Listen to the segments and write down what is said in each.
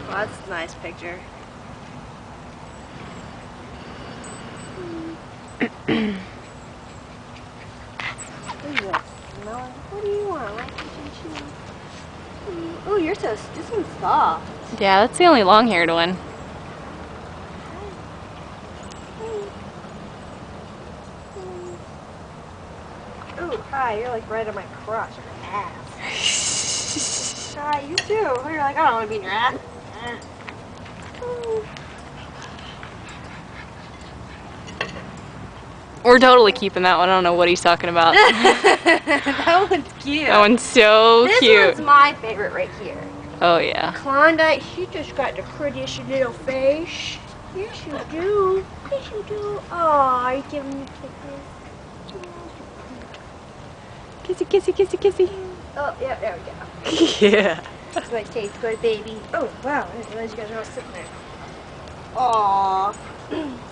Well, that's a nice picture. What do you want? Oh, you're so. This one's soft. Yeah, that's the only long-haired one. Oh, hi. You're like right on my crotch, or my ass. Hi, you too. You're like, I don't want to be in your ass. We're totally keeping that one. I don't know what he's talking about. That one's cute. That one's so this cute. This one's my favorite right here. Oh, yeah. Klondike, she just got the prettiest little face. Yes, you do. Yes, you do. Aw, you giving me kisses. Kissy, kissy, kissy, kissy. Oh, yeah, there we go. Yeah. That's my taste good, baby. Oh, wow, I didn't realize you guys were all sitting there. Aw.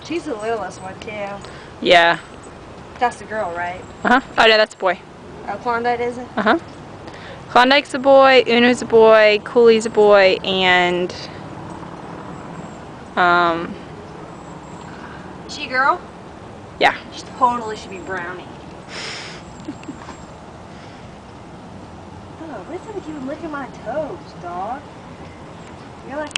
She's the littlest one, too. Yeah. That's the girl, right? Uh-huh. Oh, no, that's a boy. Oh, Klondike is it? Uh-huh. Klondike's a boy, Uno's a boy, Cooley's a boy, and Is she a girl? yeah. She totally should be Brownie. Oh, what's up with you licking my toes, dog? You're like